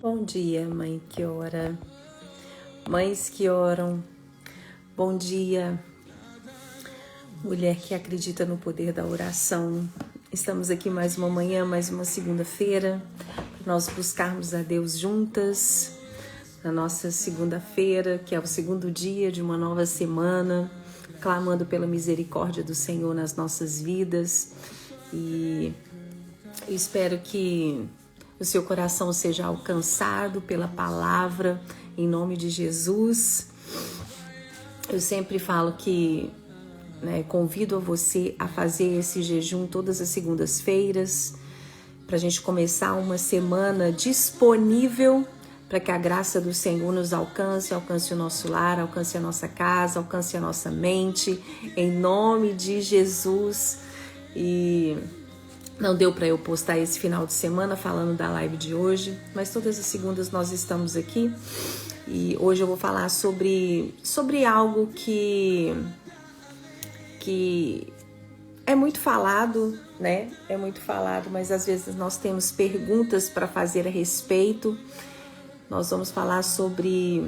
Bom dia, mãe que ora, mães que oram. Bom dia, mulher que acredita no poder da oração. Estamos aqui mais uma manhã, mais uma segunda-feira, para nós buscarmos a Deus juntas, na nossa segunda-feira, que é o segundo dia de uma nova semana, clamando pela misericórdia do Senhor nas nossas vidas. E eu espero que o seu coração seja alcançado pela palavra, em nome de Jesus. Eu sempre falo que convido a você a fazer esse jejum todas as segundas-feiras, para a gente começar uma semana disponível para que a graça do Senhor nos alcance, alcance o nosso lar, alcance a nossa casa, alcance a nossa mente, em nome de Jesus. E não deu para eu postar esse final de semana falando da live de hoje, mas todas as segundas nós estamos aqui e hoje eu vou falar sobre algo que é muito falado, né? É muito falado, mas às vezes nós temos perguntas para fazer a respeito. Nós vamos falar sobre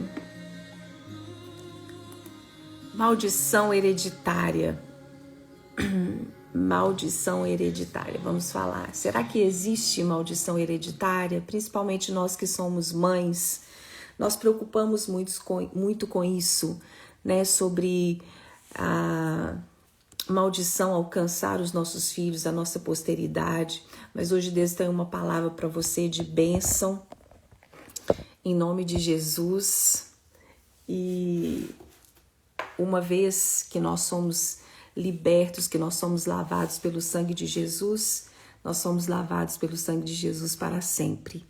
maldição hereditária. Maldição hereditária, vamos falar. Será que existe maldição hereditária? Principalmente nós que somos mães, nós preocupamos muito com isso, né? Sobre a maldição alcançar os nossos filhos, a nossa posteridade. Mas hoje Deus tem uma palavra para você de bênção, em nome de Jesus. E uma vez que nós somos libertos, que nós somos lavados pelo sangue de Jesus, nós somos lavados pelo sangue de Jesus para sempre.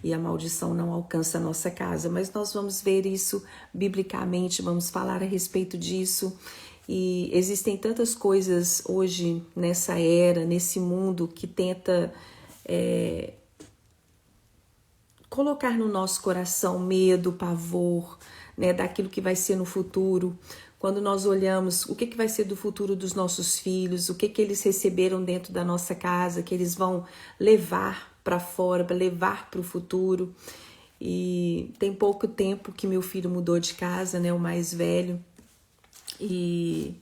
E a maldição não alcança a nossa casa. Mas nós vamos ver isso biblicamente, vamos falar a respeito disso. E existem tantas coisas hoje, nessa era, nesse mundo, que tenta colocar no nosso coração medo, pavor, né, daquilo que vai ser no futuro. Quando nós olhamos o que vai ser do futuro dos nossos filhos, o que eles receberam dentro da nossa casa, que eles vão levar para fora, para levar para o futuro. E tem pouco tempo que meu filho mudou de casa, né, o mais velho. E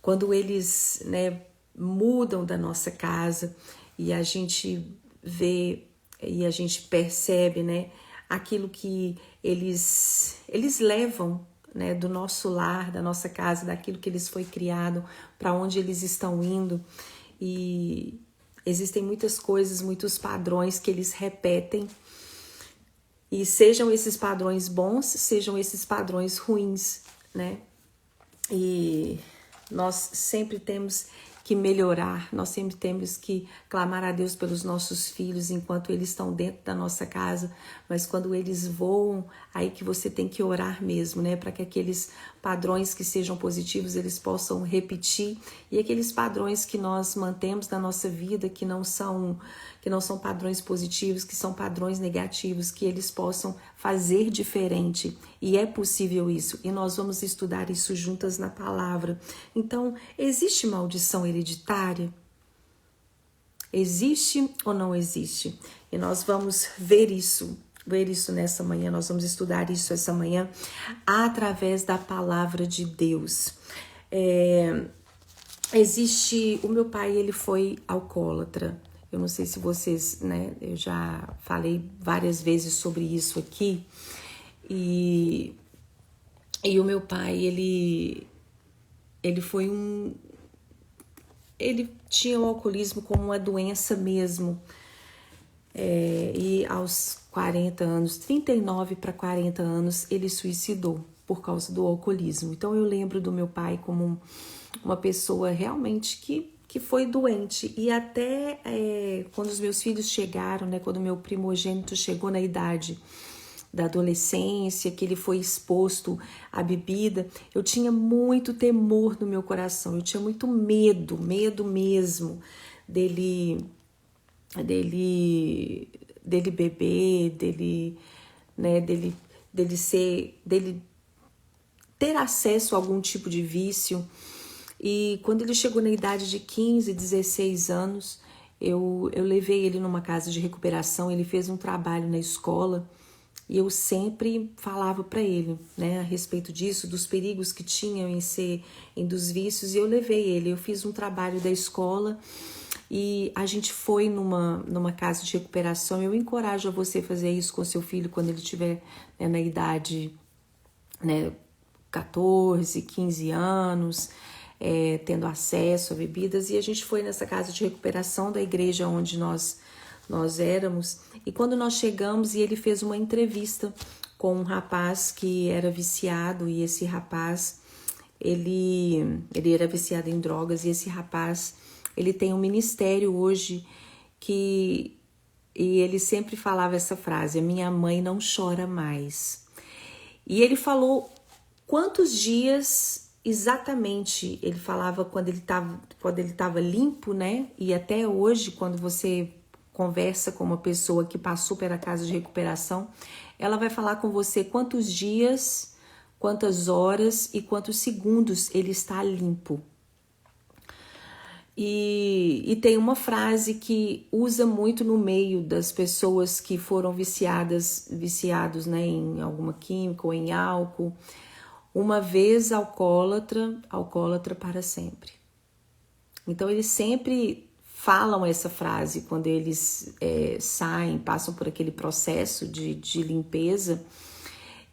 quando eles, né, mudam da nossa casa e a gente vê e a gente percebe, né, aquilo que eles levam, né, do nosso lar, da nossa casa, daquilo que eles foi criado, para onde eles estão indo. E existem muitas coisas, muitos padrões que eles repetem, e sejam esses padrões bons, sejam esses padrões ruins, né? E nós sempre temos que melhorar, nós sempre temos que clamar a Deus pelos nossos filhos enquanto eles estão dentro da nossa casa, mas quando eles voam, aí que você tem que orar mesmo, né, para que aqueles padrões que sejam positivos eles possam repetir, e aqueles padrões que nós mantemos na nossa vida que não são padrões positivos, que são padrões negativos, que eles possam fazer diferente. E é possível isso, e nós vamos estudar isso juntas na palavra. Então, existe maldição hereditária? Existe ou não existe? E nós vamos ver isso nessa manhã, nós vamos estudar isso essa manhã através da palavra de Deus. O meu pai, ele foi alcoólatra. Eu não sei se vocês, né, eu já falei várias vezes sobre isso aqui. E o meu pai, ele foi ele tinha o alcoolismo como uma doença mesmo. E aos 40 anos, 39 para 40 anos, ele suicidou por causa do alcoolismo. Então eu lembro do meu pai como uma pessoa realmente que foi doente. E até quando os meus filhos chegaram, né, quando meu primogênito chegou na idade da adolescência, que ele foi exposto à bebida, eu tinha muito temor no meu coração, eu tinha muito medo mesmo dele beber, dele ter acesso a algum tipo de vício. E quando ele chegou na idade de 15, 16 anos, eu levei ele numa casa de recuperação, ele fez um trabalho na escola e eu sempre falava para ele, né, a respeito disso, dos perigos que tinham em dos vícios, e eu levei ele, eu fiz um trabalho da escola e a gente foi numa casa de recuperação. Eu encorajo a você fazer isso com seu filho quando ele estiver, né, na idade, né, 14, 15 anos, tendo acesso a bebidas. E a gente foi nessa casa de recuperação da igreja onde nós éramos. E quando nós chegamos, e ele fez uma entrevista com um rapaz que era viciado, e esse rapaz, ele era viciado em drogas, e esse rapaz, ele tem um ministério hoje e ele sempre falava essa frase: a minha mãe não chora mais. E ele falou quantos dias exatamente ele falava quando ele estava limpo, né? E até hoje, quando você conversa com uma pessoa que passou pela casa de recuperação, ela vai falar com você quantos dias, quantas horas e quantos segundos ele está limpo. E tem uma frase que usa muito no meio das pessoas que foram viciados, né, em alguma química ou em álcool: uma vez alcoólatra, alcoólatra para sempre. Então eles sempre falam essa frase quando eles saem, passam por aquele processo de limpeza,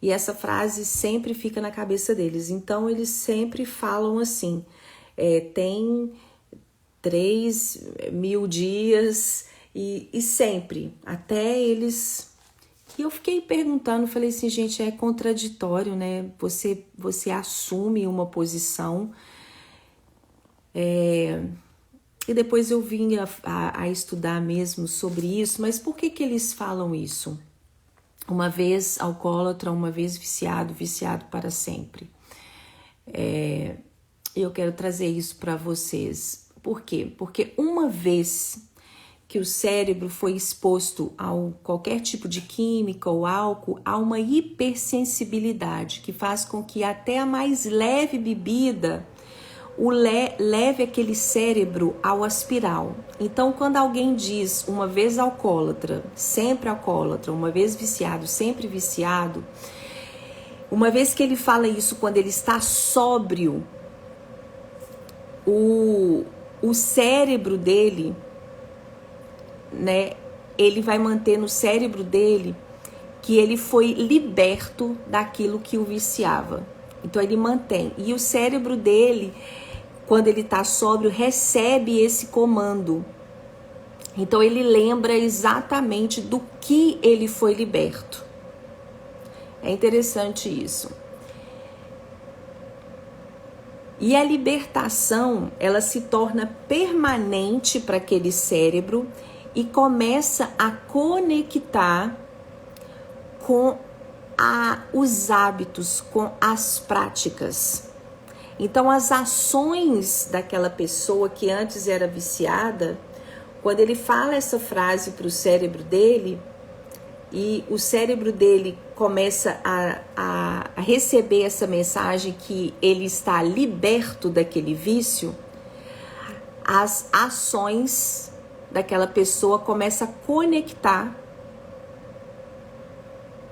e essa frase sempre fica na cabeça deles. Então eles sempre falam assim: tem 3.000 dias, e sempre, até eles... E eu fiquei perguntando, falei assim, gente, é contraditório, né? Você assume uma posição, e depois eu vim a estudar mesmo sobre isso, mas por que eles falam isso? Uma vez alcoólatra, uma vez viciado, viciado para sempre. Eu quero trazer isso para vocês. Por quê? Porque uma vez que o cérebro foi exposto a qualquer tipo de química ou álcool, há uma hipersensibilidade que faz com que até a mais leve bebida leve aquele cérebro ao aspiral. Então, quando alguém diz uma vez alcoólatra, uma vez viciado, sempre viciado, uma vez que ele fala isso quando ele está sóbrio, o cérebro dele, né, ele vai manter no cérebro dele que ele foi liberto daquilo que o viciava. Então ele mantém. E o cérebro dele, quando ele está sóbrio, recebe esse comando. Então ele lembra exatamente do que ele foi liberto. É interessante isso. E a libertação, ela se torna permanente para aquele cérebro e começa a conectar com os hábitos, com as práticas. Então, as ações daquela pessoa que antes era viciada, quando ele fala essa frase para o cérebro dele, e o cérebro dele começa a receber essa mensagem que ele está liberto daquele vício, as ações daquela pessoa começam a conectar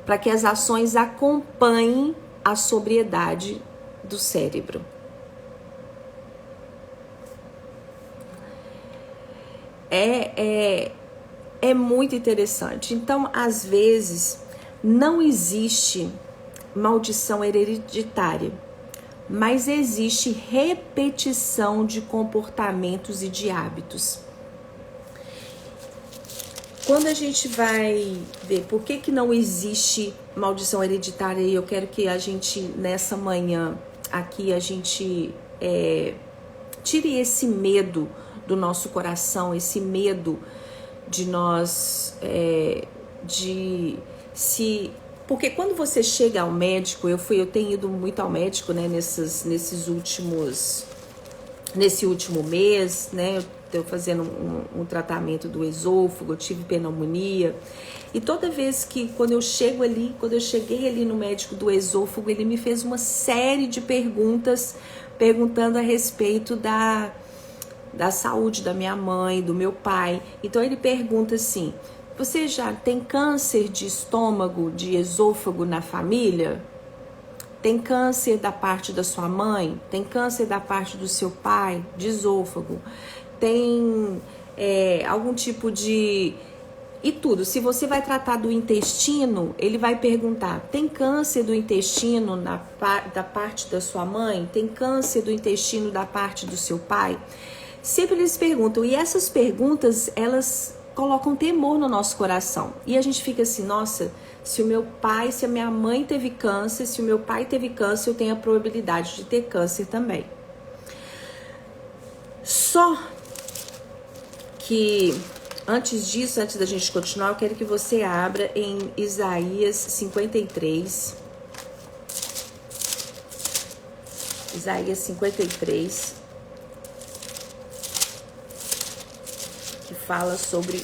para que as ações acompanhem a sobriedade do cérebro. É muito interessante. Então, às vezes, não existe maldição hereditária, mas existe repetição de comportamentos e de hábitos. Quando a gente vai ver por que não existe maldição hereditária, e eu quero que a gente, nessa manhã aqui, a gente tire esse medo do nosso coração, esse medo de nós, porque quando você chega ao médico, eu tenho ido muito ao médico, né, nesse último mês, né, eu estou fazendo um tratamento do esôfago, eu tive pneumonia, e toda vez quando eu cheguei ali no médico do esôfago, ele me fez uma série de perguntas, perguntando a respeito da saúde da minha mãe, do meu pai. Então ele pergunta assim: você já tem câncer de estômago, de esôfago na família? Tem câncer da parte da sua mãe? Tem câncer da parte do seu pai, de esôfago? Tem algum tipo de... E tudo. Se você vai tratar do intestino, ele vai perguntar: tem câncer do intestino da parte da sua mãe? Tem câncer do intestino da parte do seu pai? Sempre eles perguntam. E essas perguntas, elas colocam temor no nosso coração. E a gente fica assim: nossa, se o meu pai, se a minha mãe teve câncer, se o meu pai teve câncer, eu tenho a probabilidade de ter câncer também. Só que... antes disso, antes da gente continuar, eu quero que você abra em Isaías 53. Isaías 53. Que fala sobre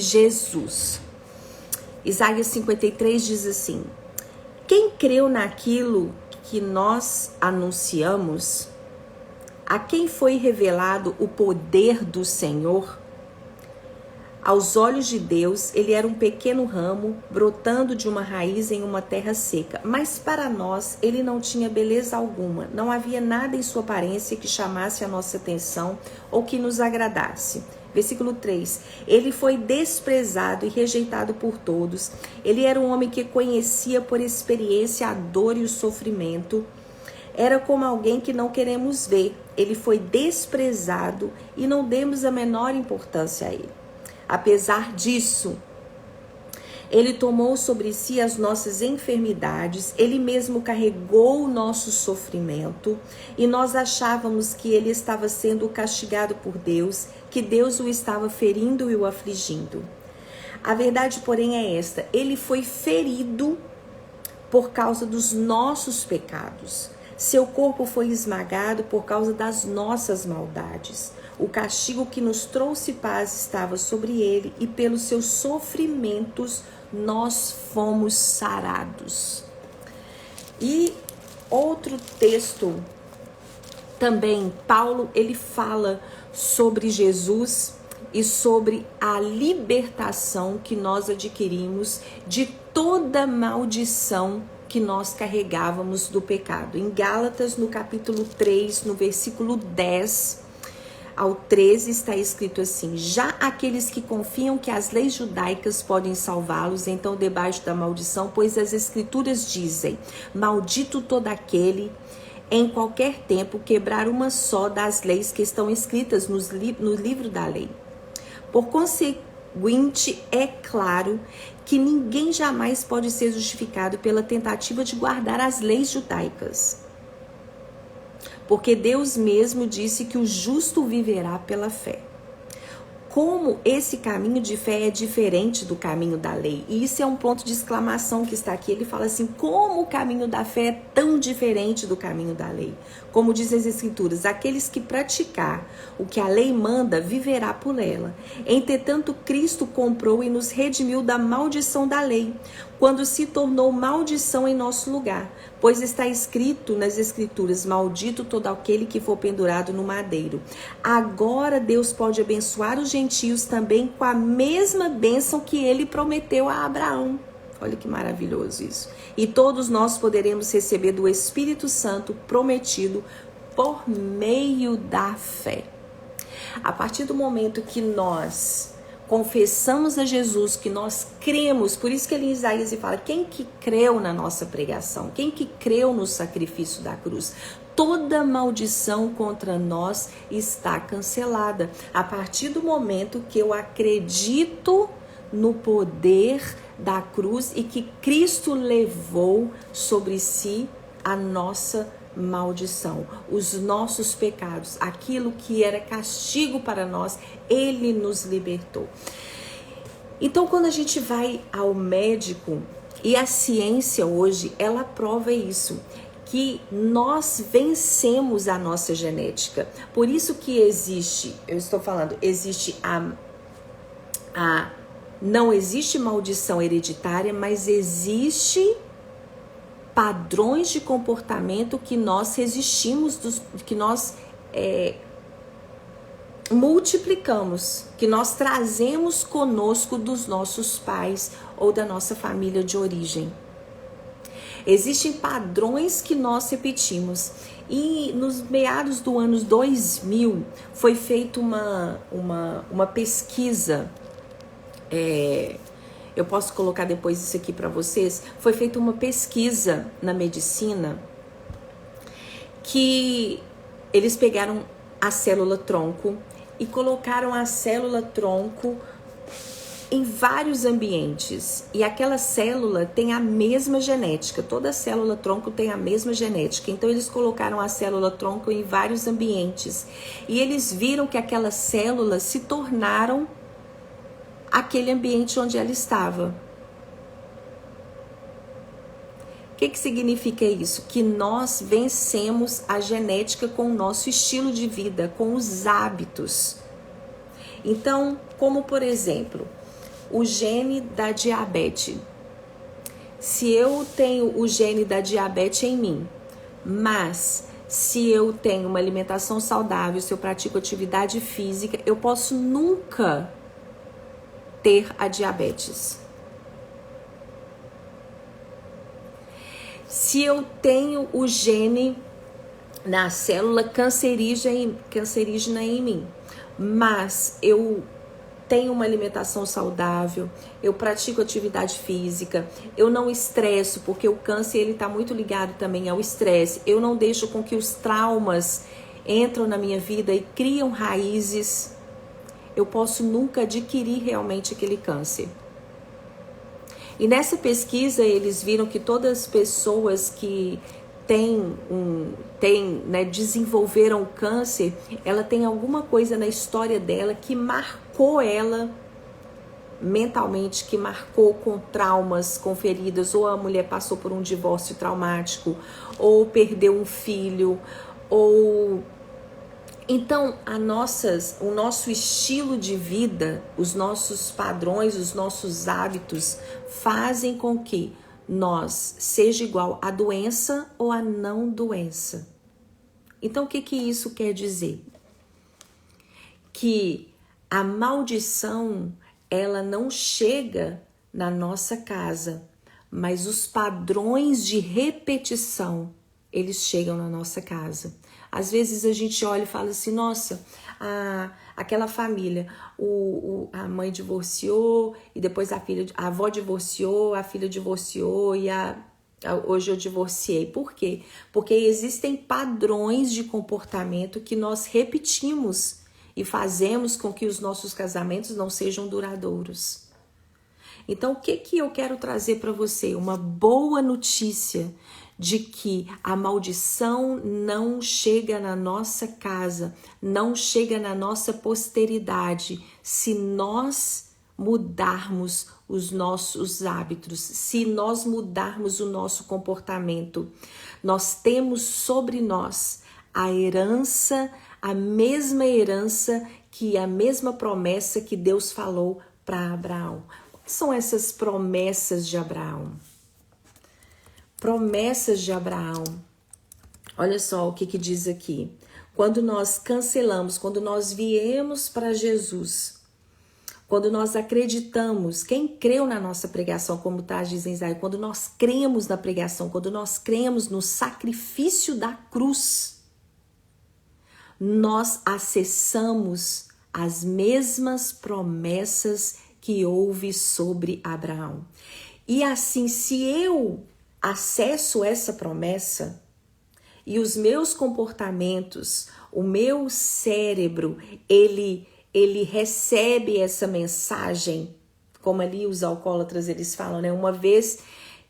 Jesus. Isaías 53 diz assim: quem creu naquilo que nós anunciamos? A quem foi revelado o poder do Senhor? Aos olhos de Deus, ele era um pequeno ramo, brotando de uma raiz em uma terra seca. Mas para nós, ele não tinha beleza alguma. Não havia nada em sua aparência que chamasse a nossa atenção ou que nos agradasse. Versículo 3. Ele foi desprezado e rejeitado por todos. Ele era um homem que conhecia por experiência a dor e o sofrimento. Era como alguém que não queremos ver. Ele foi desprezado e não demos a menor importância a ele. Apesar disso, ele tomou sobre si as nossas enfermidades, ele mesmo carregou o nosso sofrimento, e nós achávamos que ele estava sendo castigado por Deus, que Deus o estava ferindo e o afligindo. A verdade, porém, é esta: ele foi ferido por causa dos nossos pecados. Seu corpo foi esmagado por causa das nossas maldades. O castigo que nos trouxe paz estava sobre ele, e pelos seus sofrimentos nós fomos sarados. E outro texto também, Paulo, ele fala sobre Jesus e sobre a libertação que nós adquirimos de toda maldição que nós carregávamos do pecado. Em Gálatas, no capítulo 3, no versículo 10 ao 13, está escrito assim: já aqueles que confiam que as leis judaicas podem salvá-los, então debaixo da maldição, pois as escrituras dizem: maldito todo aquele em qualquer tempo quebrar uma só das leis que estão escritas no livro da lei. Por conseguinte, é claro que ninguém jamais pode ser justificado pela tentativa de guardar as leis judaicas. Porque Deus mesmo disse que o justo viverá pela fé. Como esse caminho de fé é diferente do caminho da lei. E isso é um ponto de exclamação que está aqui. Ele fala assim: como o caminho da fé é tão diferente do caminho da lei? Como diz as escrituras: aqueles que praticar o que a lei manda, viverá por ela. Entretanto, Cristo comprou e nos redimiu da maldição da lei, quando se tornou maldição em nosso lugar. Pois está escrito nas escrituras: maldito todo aquele que for pendurado no madeiro. Agora Deus pode abençoar os gentios também com a mesma bênção que ele prometeu a Abraão. Olha que maravilhoso isso. E todos nós poderemos receber do Espírito Santo prometido por meio da fé. A partir do momento que nós confessamos a Jesus, que nós cremos, por isso que ele em Isaías fala: quem que creu na nossa pregação, quem que creu no sacrifício da cruz, toda maldição contra nós está cancelada. A partir do momento que eu acredito no poder da cruz e que Cristo levou sobre si a nossa maldição, os nossos pecados, aquilo que era castigo para nós, ele nos libertou. Então, quando a gente vai ao médico, e a ciência hoje, ela prova isso, que nós vencemos a nossa genética. Por isso que existe, eu estou falando, existe não existe maldição hereditária, mas existe padrões de comportamento que nós resistimos, que nós multiplicamos, que nós trazemos conosco dos nossos pais ou da nossa família de origem. Existem padrões que nós repetimos. E nos meados do ano 2000 foi feita uma pesquisa, eu posso colocar depois isso aqui para vocês, foi feita uma pesquisa na medicina que eles pegaram a célula-tronco e colocaram a célula-tronco em vários ambientes, e aquela célula tem a mesma genética, toda célula-tronco tem a mesma genética, então eles colocaram a célula-tronco em vários ambientes, e eles viram que aquelas células se tornaram aquele ambiente onde ela estava. O que significa isso? Que nós vencemos a genética com o nosso estilo de vida, com os hábitos. Então, como por exemplo, o gene da diabetes. Se eu tenho o gene da diabetes em mim, mas se eu tenho uma alimentação saudável, se eu pratico atividade física, eu posso nunca ter a diabetes. Se eu tenho o gene na célula cancerígena em mim, mas eu tenho uma alimentação saudável, eu pratico atividade física, eu não estresso, porque o câncer ele está muito ligado também ao estresse, eu não deixo com que os traumas entram na minha vida e criam raízes, eu posso nunca adquirir realmente aquele câncer. E nessa pesquisa eles viram que todas as pessoas que desenvolveram câncer, ela tem alguma coisa na história dela que marcou ela mentalmente, que marcou com traumas, com feridas, ou a mulher passou por um divórcio traumático, ou perdeu um filho, ou... Então, o nosso estilo de vida, os nossos padrões, os nossos hábitos fazem com que nós seja igual a doença ou a não doença. Então, o que isso quer dizer? Que a maldição, ela não chega na nossa casa, mas os padrões de repetição, eles chegam na nossa casa. Às vezes a gente olha e fala assim, nossa, aquela família, a mãe divorciou e depois a avó divorciou, a filha divorciou e hoje eu divorciei. Por quê? Porque existem padrões de comportamento que nós repetimos e fazemos com que os nossos casamentos não sejam duradouros. Então, o que eu quero trazer para você? Uma boa notícia de que a maldição não chega na nossa casa, não chega na nossa posteridade, se nós mudarmos os nossos hábitos, se nós mudarmos o nosso comportamento. Nós temos sobre nós a herança, a mesma herança, que a mesma promessa que Deus falou para Abraão. Quais são essas promessas de Abraão? Promessas de Abraão. Olha só o que diz aqui. Quando nós cancelamos, quando nós viemos para Jesus, quando nós acreditamos, quem creu na nossa pregação, como diz em Isaías, quando nós cremos na pregação, quando nós cremos no sacrifício da cruz, nós acessamos as mesmas promessas que houve sobre Abraão. E assim, se eu acesso essa promessa e os meus comportamentos, o meu cérebro, ele recebe essa mensagem, como ali os alcoólatras eles falam, né? Uma vez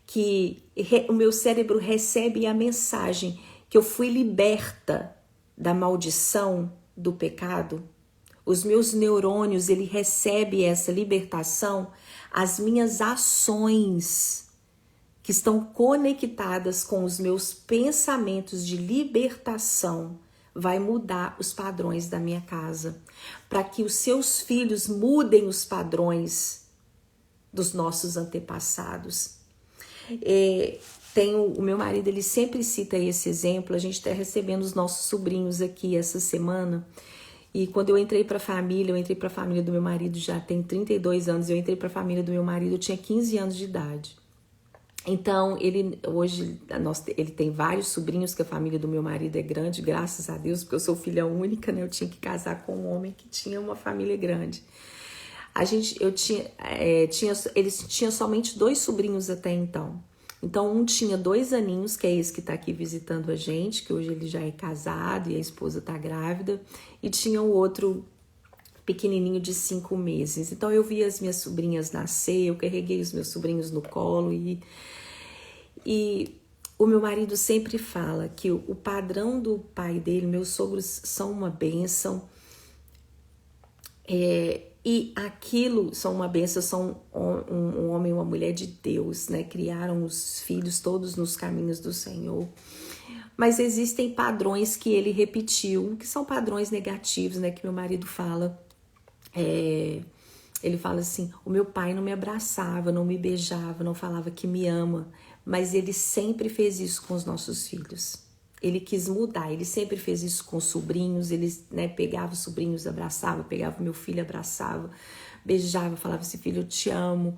que o meu cérebro recebe a mensagem que eu fui liberta da maldição do pecado, os meus neurônios, ele recebe essa libertação, as minhas ações que estão conectadas com os meus pensamentos de libertação, vai mudar os padrões da minha casa, para que os seus filhos mudem os padrões dos nossos antepassados. O meu marido, ele sempre cita esse exemplo. A gente está recebendo os nossos sobrinhos aqui essa semana. E quando eu entrei para a família do meu marido já tem 32 anos. Eu entrei para a família do meu marido, eu tinha 15 anos de idade. Então, hoje ele tem vários sobrinhos, que a família do meu marido é grande, graças a Deus, porque eu sou filha única, né? Eu tinha que casar com um homem que tinha uma família grande. Eles tinham somente 2 sobrinhos até então. Então, um tinha 2 aninhos, que é esse que está aqui visitando a gente, que hoje ele já é casado e a esposa está grávida. E tinha o outro pequenininho de 5 meses. Então, eu vi as minhas sobrinhas nascer, eu carreguei os meus sobrinhos no colo e o meu marido sempre fala que o padrão do pai dele, meus sogros são uma bênção, e aquilo são uma bênção, são um homem e uma mulher de Deus, né? Criaram os filhos todos nos caminhos do Senhor. Mas existem padrões que ele repetiu, que são padrões negativos, né? Que meu marido fala. Ele fala assim: o meu pai não me abraçava, não me beijava, não falava que me ama, mas ele sempre fez isso com os nossos filhos. Ele quis mudar, ele sempre fez isso com os sobrinhos, ele, né, pegava os sobrinhos, abraçava, pegava meu filho, abraçava, beijava, falava assim: filho, eu te amo.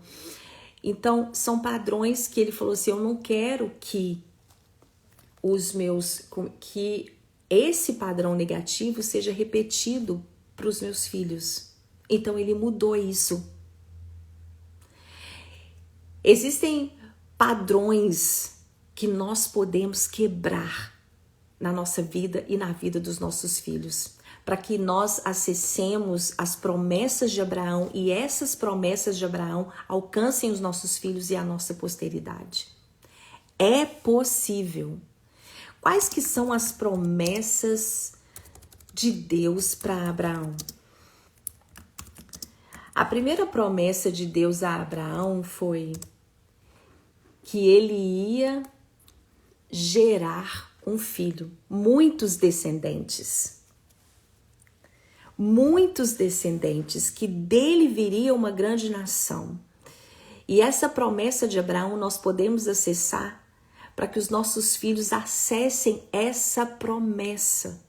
Então, são padrões que ele falou assim: eu não quero que que esse padrão negativo seja repetido para os meus filhos. Então, ele mudou isso. Existem padrões que nós podemos quebrar na nossa vida e na vida dos nossos filhos, para que nós acessemos as promessas de Abraão e essas promessas de Abraão alcancem os nossos filhos e a nossa posteridade. É possível. Quais que são as promessas de Deus para Abraão? A primeira promessa de Deus a Abraão foi que ele ia gerar um filho, muitos descendentes, que dele viria uma grande nação. E essa promessa de Abraão nós podemos acessar para que os nossos filhos acessem essa promessa.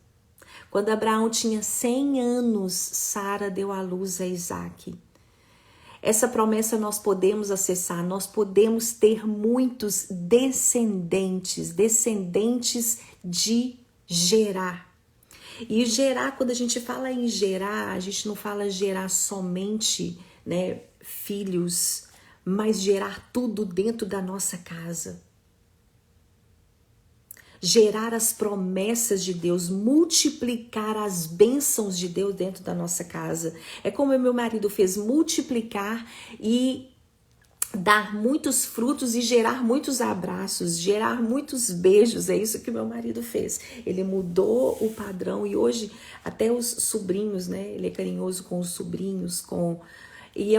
Quando Abraão tinha 100 anos, Sara deu à luz a Isaque. Essa promessa nós podemos acessar, nós podemos ter muitos descendentes de gerar. E gerar, quando a gente fala em gerar, a gente não fala gerar somente, né, filhos, mas gerar tudo dentro da nossa casa. Gerar as promessas de Deus, multiplicar as bênçãos de Deus dentro da nossa casa. É como o meu marido fez, multiplicar e dar muitos frutos e gerar muitos abraços, gerar muitos beijos. É isso que meu marido fez. Ele mudou o padrão e hoje até os sobrinhos, né? Ele é carinhoso com os sobrinhos, e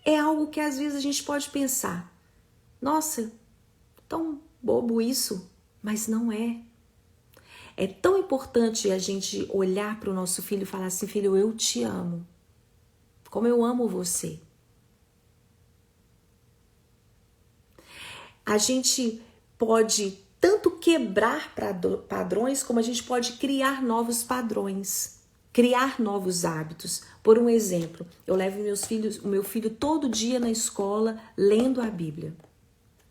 é algo que às vezes a gente pode pensar: nossa, tão bobo isso. Mas não é. É tão importante a gente olhar para o nosso filho e falar assim: filho, eu te amo, como eu amo você. A gente pode tanto quebrar padrões, como a gente pode criar novos padrões, criar novos hábitos. Por um exemplo, eu levo o meu filho todo dia na escola lendo a Bíblia.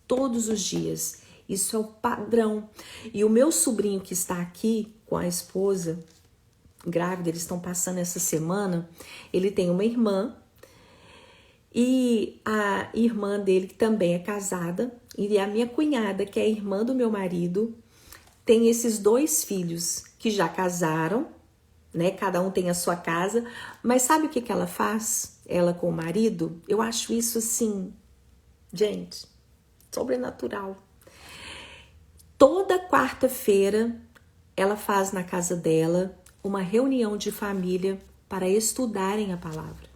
Todos os dias. Isso é o padrão. E o meu sobrinho que está aqui com a esposa grávida, eles estão passando essa semana, ele tem uma irmã e a irmã dele que também é casada, e a minha cunhada, que é a irmã do meu marido, tem esses 2 filhos que já casaram, né? Cada um tem a sua casa, mas sabe o que ela faz? Ela com o marido? Eu acho isso assim, gente, sobrenatural. Toda quarta-feira ela faz na casa dela uma reunião de família para estudarem a palavra.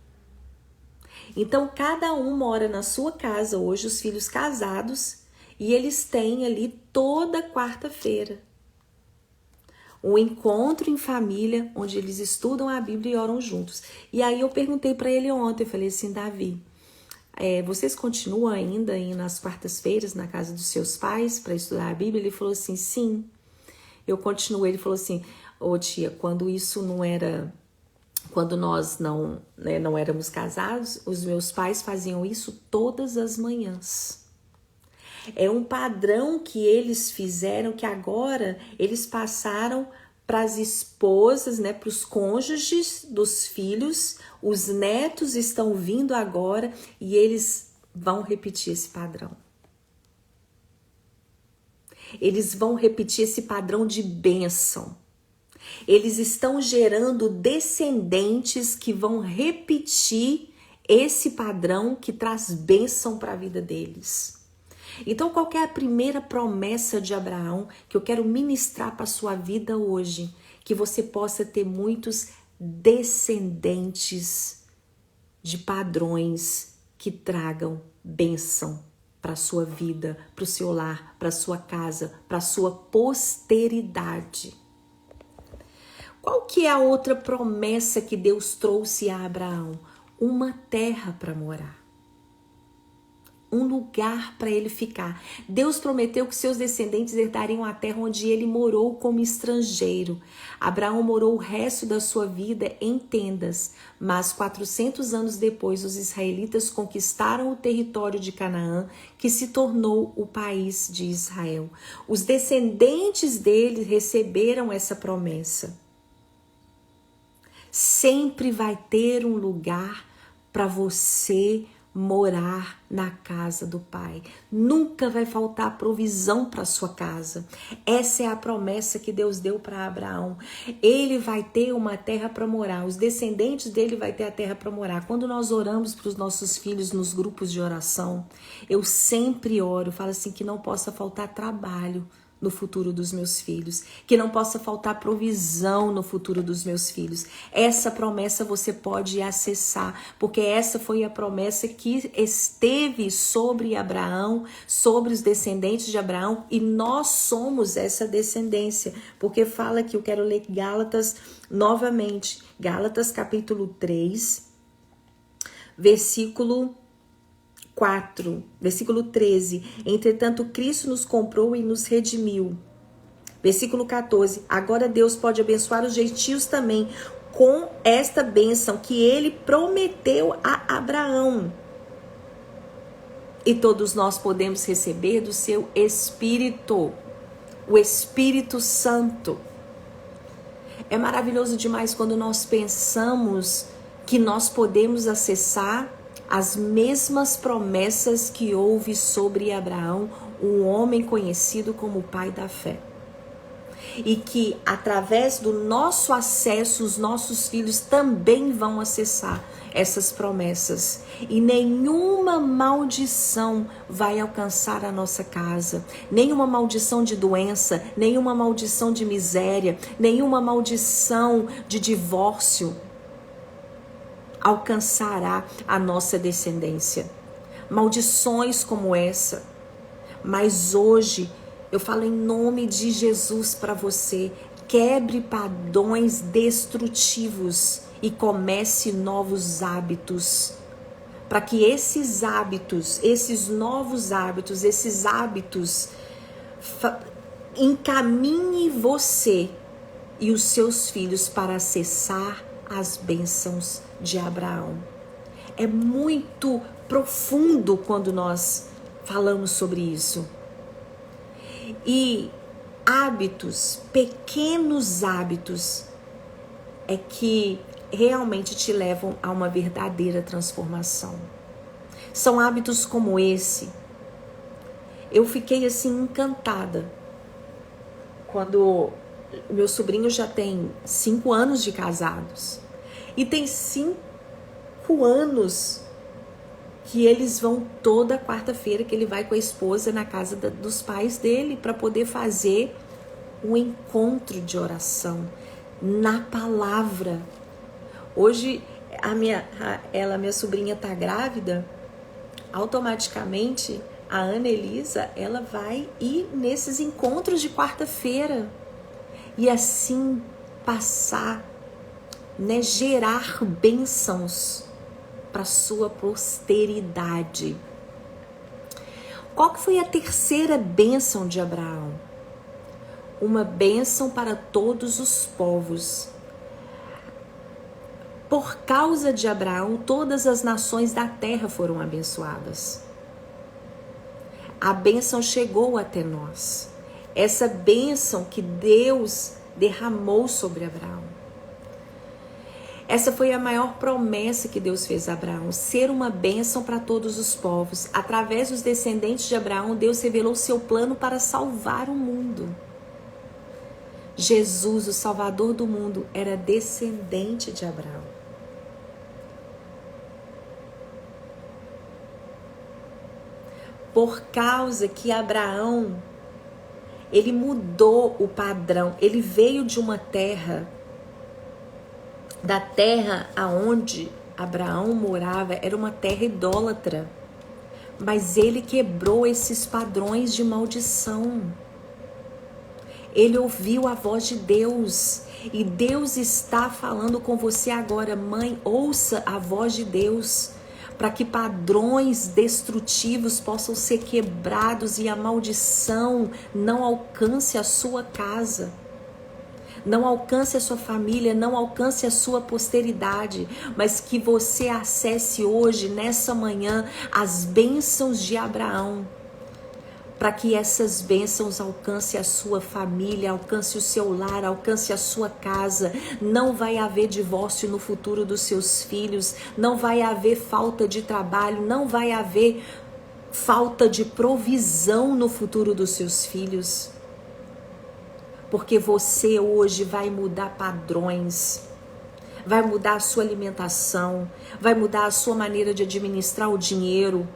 Então cada um mora na sua casa hoje, os filhos casados, e eles têm ali toda quarta-feira um encontro em família onde eles estudam a Bíblia e oram juntos. E aí eu perguntei para ele ontem, eu falei assim: Davi, vocês continuam ainda indo nas quartas-feiras na casa dos seus pais para estudar a Bíblia? Ele falou assim, sim, eu continuo. Ele falou assim, ô tia, quando nós não éramos casados, os meus pais faziam isso todas as manhãs. É um padrão que eles fizeram, que agora eles passaram para as esposas, né, para os cônjuges dos filhos. Os netos estão vindo agora e eles vão repetir esse padrão. Eles vão repetir esse padrão de bênção. Eles estão gerando descendentes que vão repetir esse padrão que traz bênção para a vida deles. Então, qual que é a primeira promessa de Abraão que eu quero ministrar para a sua vida hoje? Que você possa ter muitos descendentes de padrões que tragam bênção para a sua vida, para o seu lar, para a sua casa, para a sua posteridade. Qual que é a outra promessa que Deus trouxe a Abraão? Uma terra para morar. Um lugar para ele ficar. Deus prometeu que seus descendentes herdariam a terra onde ele morou como estrangeiro. Abraão morou o resto da sua vida em tendas, mas 400 anos depois os israelitas conquistaram o território de Canaã, que se tornou o país de Israel. Os descendentes dele receberam essa promessa. Sempre vai ter um lugar para você morar na casa do Pai. Nunca vai faltar provisão para sua casa. Essa é a promessa que Deus deu para Abraão. Ele vai ter uma terra para morar. Os descendentes dele vai ter a terra para morar. Quando nós oramos para os nossos filhos nos grupos de oração, eu sempre oro, falo assim, que não possa faltar trabalho no futuro dos meus filhos, que não possa faltar provisão no futuro dos meus filhos. Essa promessa você pode acessar, porque essa foi a promessa que esteve sobre Abraão, sobre os descendentes de Abraão, e nós somos essa descendência, porque fala que eu quero ler Gálatas novamente, Gálatas capítulo 3, versículo 13. Entretanto, Cristo nos comprou e nos redimiu. Versículo 14. Agora Deus pode abençoar os gentios também com esta bênção que ele prometeu a Abraão. E todos nós podemos receber do seu Espírito, o Espírito Santo. É maravilhoso demais quando nós pensamos que nós podemos acessar as mesmas promessas que houve sobre Abraão, um homem conhecido como o pai da fé. E que através do nosso acesso, os nossos filhos também vão acessar essas promessas. E nenhuma maldição vai alcançar a nossa casa. Nenhuma maldição de doença, nenhuma maldição de miséria, nenhuma maldição de divórcio alcançará a nossa descendência. Maldições como essa. Mas hoje eu falo em nome de Jesus para você. Quebre padrões destrutivos e comece novos hábitos. Para que esses hábitos, esses novos hábitos, esses hábitos encaminhem você e os seus filhos para acessar as bênçãos de Abraão. É muito profundo quando nós falamos sobre isso. E hábitos, pequenos hábitos, é que realmente te levam a uma verdadeira transformação. São hábitos como esse. Eu fiquei assim encantada quando meu sobrinho já tem 5 anos de casados. E tem 5 anos que eles vão toda quarta-feira, que ele vai com a esposa na casa dos pais dele para poder fazer um encontro de oração na palavra. Hoje minha sobrinha tá grávida, automaticamente a Ana Elisa, ela vai ir nesses encontros de quarta-feira e assim passar, gerar bênçãos para sua posteridade. Qual que foi a terceira bênção de Abraão? Uma bênção para todos os povos. Por causa de Abraão, todas as nações da terra foram abençoadas. A bênção chegou até nós. Essa bênção que Deus derramou sobre Abraão. Essa foi a maior promessa que Deus fez a Abraão, ser uma bênção para todos os povos. Através dos descendentes de Abraão, Deus revelou seu plano para salvar o mundo. Jesus, o Salvador do mundo, era descendente de Abraão. Por causa que Abraão, ele mudou o padrão, ele veio de uma terra, da terra aonde Abraão morava, era uma terra idólatra, mas ele quebrou esses padrões de maldição. Ele ouviu a voz de Deus, e Deus está falando com você agora. Mãe, ouça a voz de Deus, para que padrões destrutivos possam ser quebrados e a maldição não alcance a sua casa, não alcance a sua família, não alcance a sua posteridade, mas que você acesse hoje, nessa manhã, as bênçãos de Abraão, para que essas bênçãos alcancem a sua família, alcance o seu lar, alcance a sua casa. Não vai haver divórcio no futuro dos seus filhos, não vai haver falta de trabalho, não vai haver falta de provisão no futuro dos seus filhos. Porque você hoje vai mudar padrões, vai mudar a sua alimentação, vai mudar a sua maneira de administrar o dinheiro.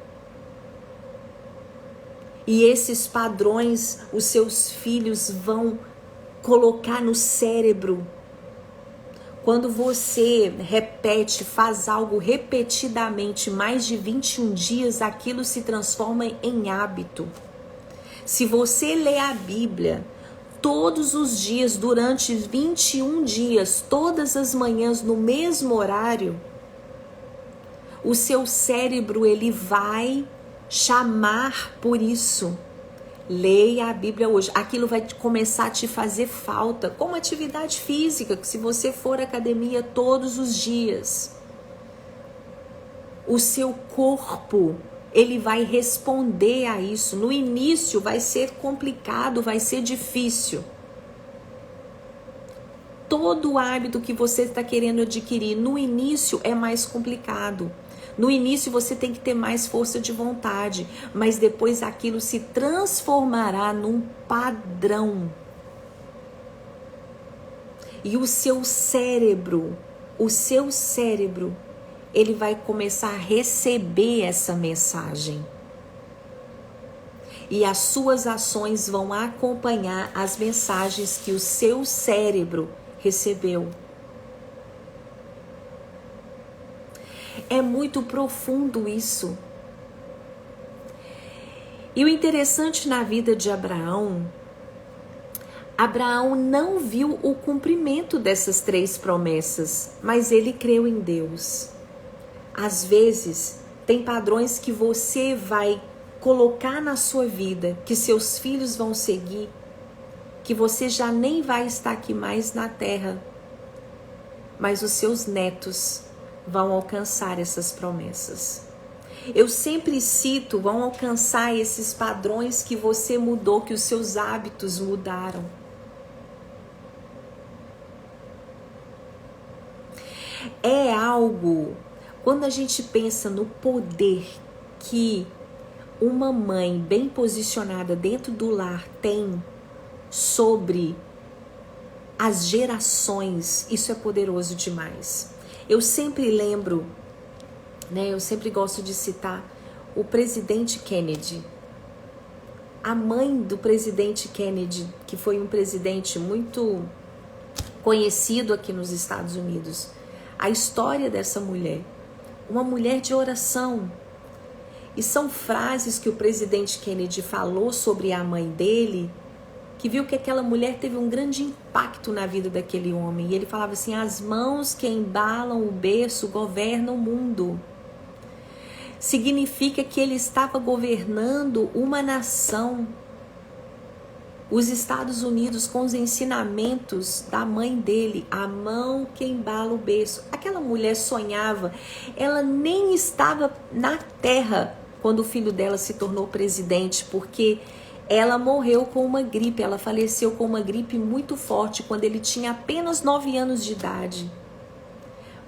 E esses padrões, os seus filhos vão colocar no cérebro. Quando você repete, faz algo repetidamente, mais de 21 dias, aquilo se transforma em hábito. Se você lê a Bíblia todos os dias, durante 21 dias, todas as manhãs, no mesmo horário, o seu cérebro, ele vai chamar por isso. Leia a Bíblia hoje. Aquilo vai começar a te fazer falta, como atividade física, que se você for à academia todos os dias, o seu corpo, ele vai responder a isso. No início vai ser complicado, vai ser difícil. Todo hábito que você está querendo adquirir, no início é mais complicado. No início você tem que ter mais força de vontade, mas depois aquilo se transformará num padrão. E o seu cérebro, ele vai começar a receber essa mensagem. E as suas ações vão acompanhar as mensagens que o seu cérebro recebeu. É muito profundo isso. E o interessante na vida de Abraão, Abraão não viu o cumprimento dessas 3 promessas, mas ele creu em Deus. Às vezes, tem padrões que você vai colocar na sua vida, que seus filhos vão seguir, que você já nem vai estar aqui mais na terra, mas os seus netos vão alcançar essas promessas. Eu sempre cito, vão alcançar esses padrões que você mudou, que os seus hábitos mudaram. É algo, quando a gente pensa no poder que uma mãe bem posicionada dentro do lar tem sobre as gerações, isso é poderoso demais. Eu sempre lembro, eu sempre gosto de citar o presidente Kennedy. A mãe do presidente Kennedy, que foi um presidente muito conhecido aqui nos Estados Unidos. A história dessa mulher, uma mulher de oração. E são frases que o presidente Kennedy falou sobre a mãe dele, que viu que aquela mulher teve um grande impacto na vida daquele homem. E ele falava assim: as mãos que embalam o berço governam o mundo. significa que ele estava governando uma nação. Os Estados Unidos, com os ensinamentos da mãe dele, a mão que embala o berço. Aquela mulher sonhava, ela nem estava na terra quando o filho dela se tornou presidente, porque ela morreu com uma gripe, ela faleceu com uma gripe muito forte quando ele tinha apenas 9 anos de idade.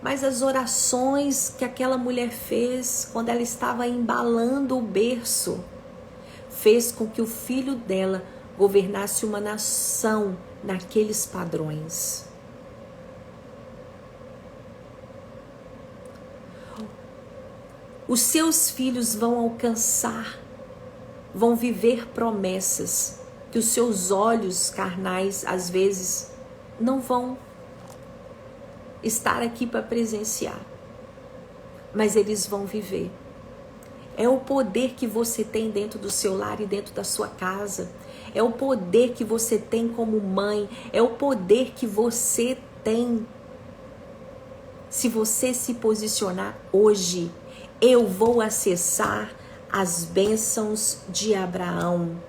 Mas as orações que aquela mulher fez quando ela estava embalando o berço, fez com que o filho dela governasse uma nação naqueles padrões. Os seus filhos vão alcançar, vão viver promessas que os seus olhos carnais, às vezes, não vão estar aqui para presenciar. Mas eles vão viver. É o poder que você tem dentro do seu lar e dentro da sua casa. É o poder que você tem como mãe. É o poder que você tem. Se você se posicionar hoje, eu vou acessar as bênçãos de Abraão.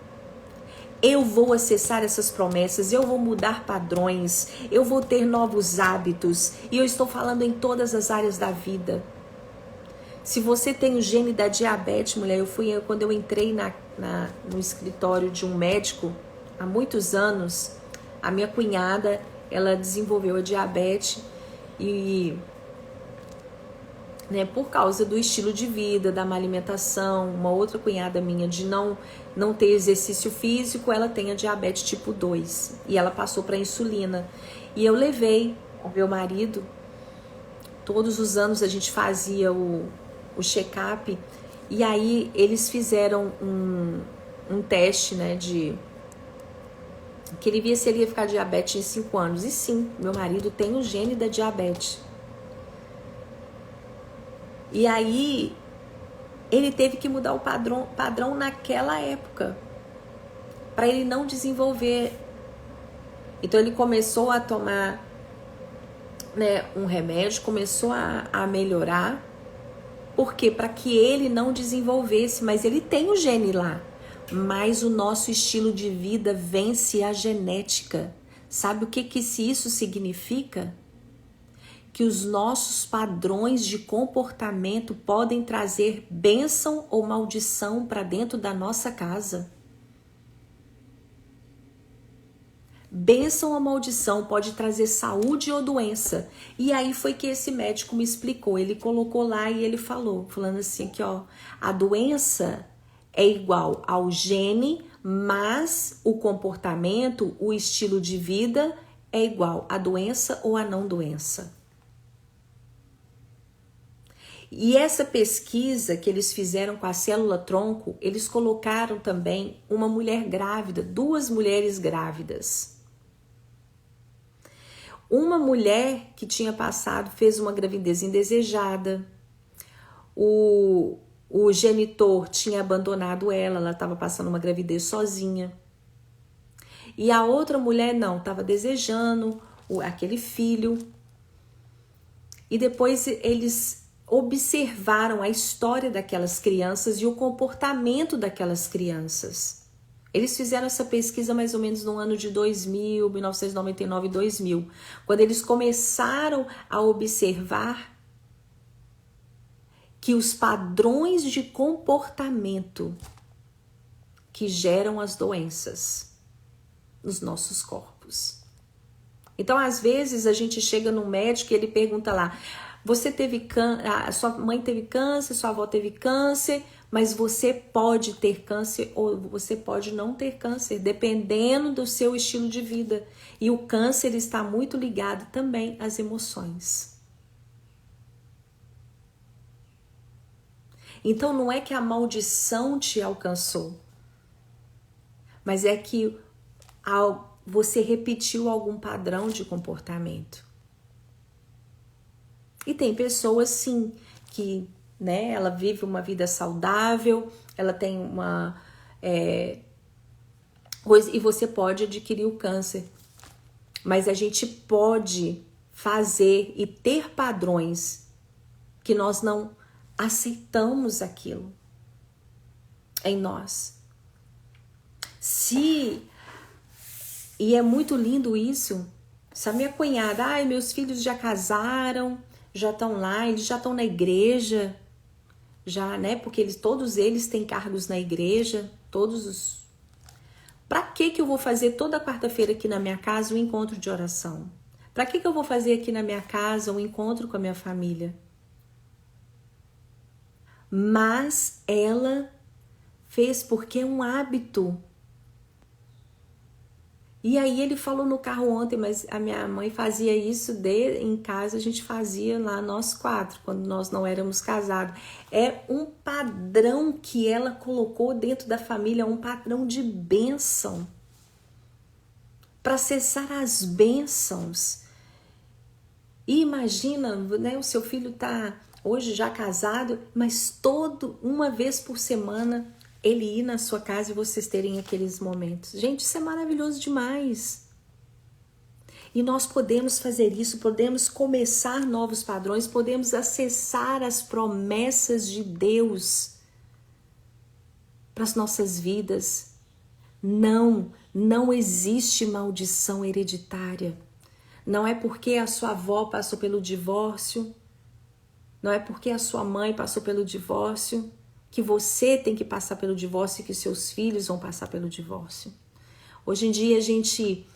Eu vou acessar essas promessas, eu vou mudar padrões, eu vou ter novos hábitos. E eu estou falando em todas as áreas da vida. Se você tem o gene da diabetes, mulher, quando eu entrei no escritório de um médico, há muitos anos, a minha cunhada, ela desenvolveu a diabetes e, por causa do estilo de vida, da má alimentação, uma outra cunhada minha de não ter exercício físico, ela tem a diabetes tipo 2 e ela passou para insulina. E eu levei o meu marido, todos os anos a gente fazia o check-up, e aí eles fizeram um teste, que ele via se ele ia ficar diabetes em 5 anos. E sim, meu marido tem o gene da diabetes. E aí ele teve que mudar o padrão naquela época, para ele não desenvolver. Então ele começou a tomar um remédio, começou a melhorar. Por quê? Para que ele não desenvolvesse, mas ele tem o gene lá. Mas o nosso estilo de vida vence a genética. Sabe o que isso significa? Que os nossos padrões de comportamento podem trazer bênção ou maldição para dentro da nossa casa. Bênção ou maldição pode trazer saúde ou doença. E aí foi que esse médico me explicou. Ele colocou lá e ele falando assim que a doença é igual ao gene, mas o comportamento, o estilo de vida é igual à doença ou à não doença. E essa pesquisa que eles fizeram com a célula-tronco, eles colocaram também uma mulher grávida, 2 mulheres grávidas. Uma mulher que tinha fez uma gravidez indesejada, o genitor tinha abandonado ela estava passando uma gravidez sozinha. E a outra mulher não, estava desejando aquele filho. E depois eles observaram a história daquelas crianças e o comportamento daquelas crianças. Eles fizeram essa pesquisa mais ou menos no ano de 1999 e 2000, quando eles começaram a observar que os padrões de comportamento que geram as doenças nos nossos corpos. Então, às vezes, a gente chega no médico e ele pergunta lá, você teve sua mãe teve câncer, sua avó teve câncer, mas você pode ter câncer ou você pode não ter câncer, dependendo do seu estilo de vida. E o câncer está muito ligado também às emoções. Então não é que a maldição te alcançou, mas é que você repetiu algum padrão de comportamento. E tem pessoas sim que ela vive uma vida saudável, ela tem uma coisa, e você pode adquirir o câncer. Mas a gente pode fazer e ter padrões que nós não aceitamos aquilo em nós. E é muito lindo isso. Se a minha cunhada, meus filhos já casaram, já estão lá, eles já estão na igreja, já, né? Porque todos eles têm cargos na igreja, todos os... Pra que eu vou fazer toda quarta-feira aqui na minha casa um encontro de oração? Pra que eu vou fazer aqui na minha casa um encontro com a minha família? Mas ela fez porque é um hábito. E aí ele falou no carro ontem, mas a minha mãe fazia isso em casa, a gente fazia lá nós 4, quando nós não éramos casados. É um padrão que ela colocou dentro da família, um padrão de bênção. Para acessar as bênçãos. E imagina, né, o seu filho tá hoje já casado, mas uma vez por semana ele ir na sua casa e vocês terem aqueles momentos. Gente, isso é maravilhoso demais. E nós podemos fazer isso, podemos começar novos padrões, podemos acessar as promessas de Deus para as nossas vidas. Não existe maldição hereditária. Não é porque a sua avó passou pelo divórcio, não é porque a sua mãe passou pelo divórcio, que você tem que passar pelo divórcio e que seus filhos vão passar pelo divórcio. Hoje em dia a gente,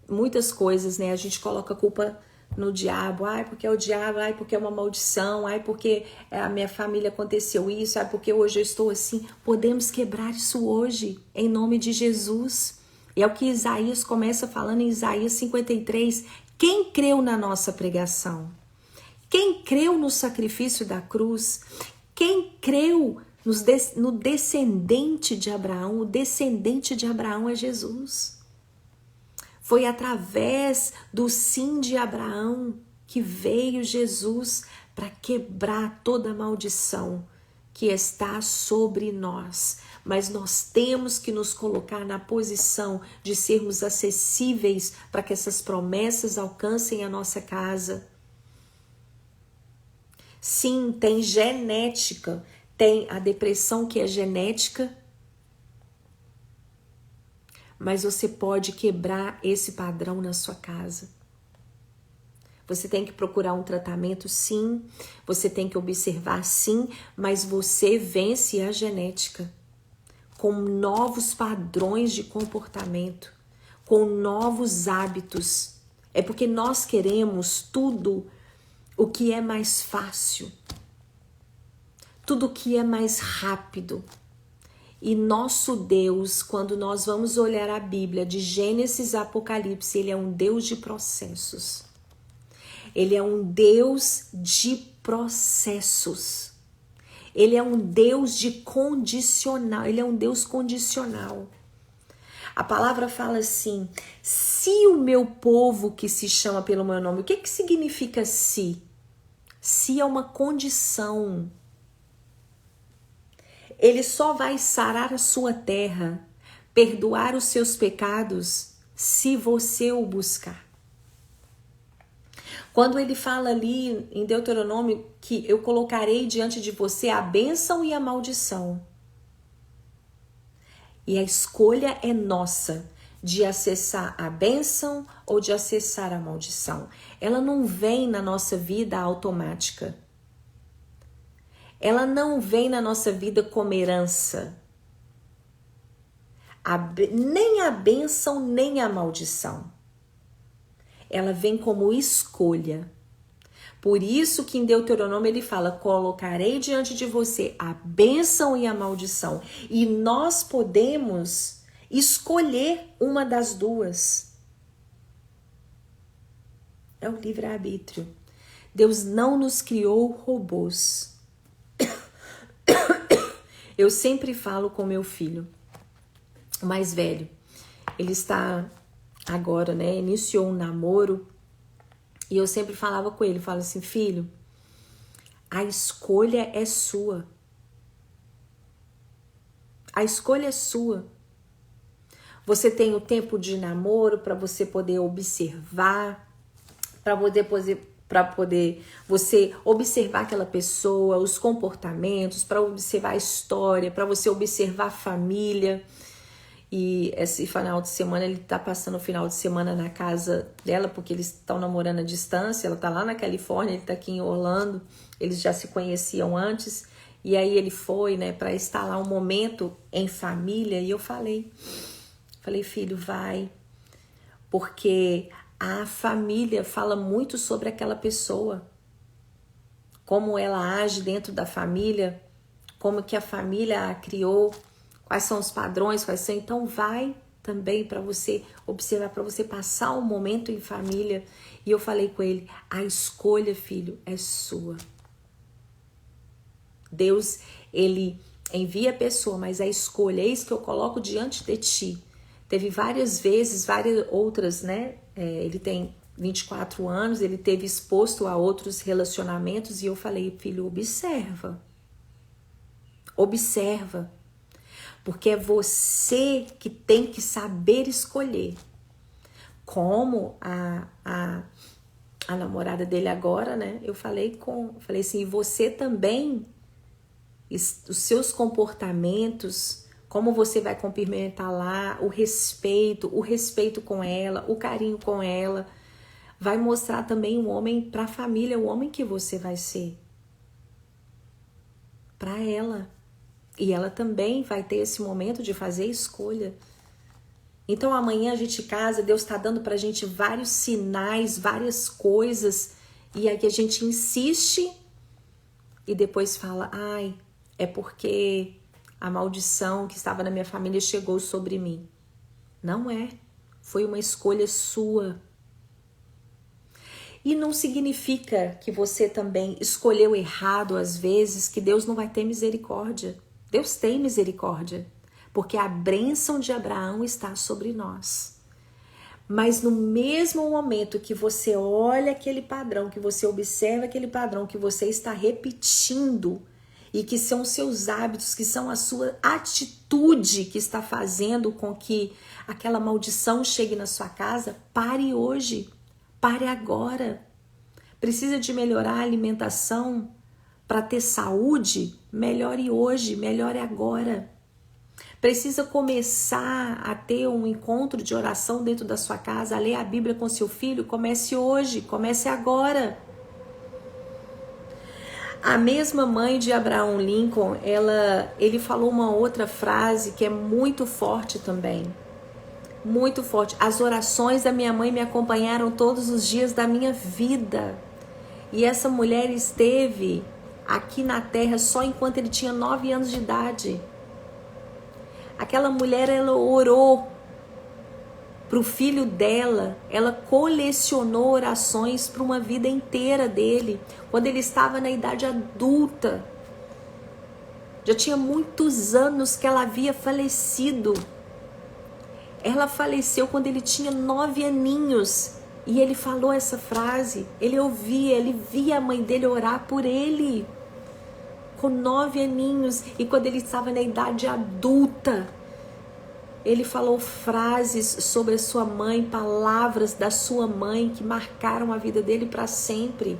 muitas coisas, né? A gente coloca a culpa no diabo. Porque é o diabo, porque é uma maldição, porque a minha família aconteceu isso, porque hoje eu estou assim. Podemos quebrar isso hoje, em nome de Jesus. E é o que Isaías começa falando em Isaías 53. Quem creu na nossa pregação? Quem creu no sacrifício da cruz? Quem creu no descendente de Abraão? O descendente de Abraão é Jesus. Foi através do sim de Abraão que veio Jesus para quebrar toda a maldição que está sobre nós. Mas nós temos que nos colocar na posição de sermos acessíveis para que essas promessas alcancem a nossa casa. Sim, tem genética, tem a depressão que é genética, mas você pode quebrar esse padrão na sua casa. Você tem que procurar um tratamento, sim, você tem que observar, sim, mas você vence a genética com novos padrões de comportamento, com novos hábitos. É porque nós queremos tudo o que é mais fácil, tudo o que é mais rápido. E nosso Deus, quando nós vamos olhar a Bíblia de Gênesis a Apocalipse, ele é um Deus de processos. Ele é um Deus de processos. Ele é um Deus de condicional. Ele é um Deus condicional. A palavra fala assim: se o meu povo que se chama pelo meu nome, o que significa se? Se é uma condição. Ele só vai sarar a sua terra, perdoar os seus pecados, se você o buscar. Quando ele fala ali em Deuteronômio que eu colocarei diante de você a bênção e a maldição. E a escolha é nossa de acessar a bênção ou de acessar a maldição. Ela não vem na nossa vida automática. Ela não vem na nossa vida como herança. Nem a bênção, nem a maldição. Ela vem como escolha. Por isso que em Deuteronômio ele fala: colocarei diante de você a bênção e a maldição. E nós podemos escolher uma das duas. É o livre-arbítrio. Deus não nos criou robôs. Eu sempre falo com meu filho, o mais velho. Ele está agora, né? Iniciou um namoro. E eu sempre falava com ele, falo assim: filho, a escolha é sua. A escolha é sua. Você tem o tempo de namoro para você poder observar, para para poder você observar aquela pessoa, os comportamentos, para observar a história, para você observar a família. E esse final de semana, ele tá passando o final de semana na casa dela, porque eles estão namorando à distância. Ela tá lá na Califórnia, ele tá aqui em Orlando. Eles já se conheciam antes. E aí ele foi, né, para estar lá um momento em família. E eu falei, filho, vai. Porque a família fala muito sobre aquela pessoa. Como ela age dentro da família, como que a família a criou, quais são os padrões, quais são. Então vai também para você observar, para você passar um momento em família. E eu falei com ele, a escolha, filho, é sua. Deus, ele envia a pessoa, mas a escolha, é isso que eu coloco diante de ti. Teve várias vezes, várias outras, né? Ele tem 24 anos, ele teve exposto a outros relacionamentos e eu falei, filho, observa. Observa. Porque é você que tem que saber escolher. Como a namorada dele agora, né? Eu falei assim, e você também, os seus comportamentos, como você vai cumprimentar lá, o respeito com ela, o carinho com ela, vai mostrar também o homem para a família, o homem que você vai ser. Para ela. E ela também vai ter esse momento de fazer escolha. Então amanhã a gente casa, Deus está dando pra gente vários sinais, várias coisas, e aí a gente insiste e depois fala, ai, é porque a maldição que estava na minha família chegou sobre mim. Não é, foi uma escolha sua. E não significa que você também escolheu errado às vezes, que Deus não vai ter misericórdia. Deus tem misericórdia, porque a bênção de Abraão está sobre nós. Mas no mesmo momento que você olha aquele padrão, que você observa aquele padrão, que você está repetindo, e que são os seus hábitos, que são a sua atitude que está fazendo com que aquela maldição chegue na sua casa, pare hoje, pare agora. Precisa de melhorar a alimentação para ter saúde? Melhore hoje, melhore agora. Precisa começar a ter um encontro de oração dentro da sua casa, a ler a Bíblia com seu filho? Comece hoje, comece agora. A mesma mãe de Abraham Lincoln, ele falou uma outra frase que é muito forte também. Muito forte. As orações da minha mãe me acompanharam todos os dias da minha vida. E essa mulher esteve aqui na terra só enquanto ele tinha 9 anos de idade. Aquela mulher, ela orou para o filho dela, ela colecionou orações para uma vida inteira dele, quando ele estava na idade adulta. Já tinha muitos anos que ela havia falecido. Ela faleceu quando ele tinha 9 aninhos. E ele falou essa frase. Ele ouvia, ele via a mãe dele orar por ele. Com 9 aninhos. E quando ele estava na idade adulta, ele falou frases sobre a sua mãe, palavras da sua mãe que marcaram a vida dele para sempre.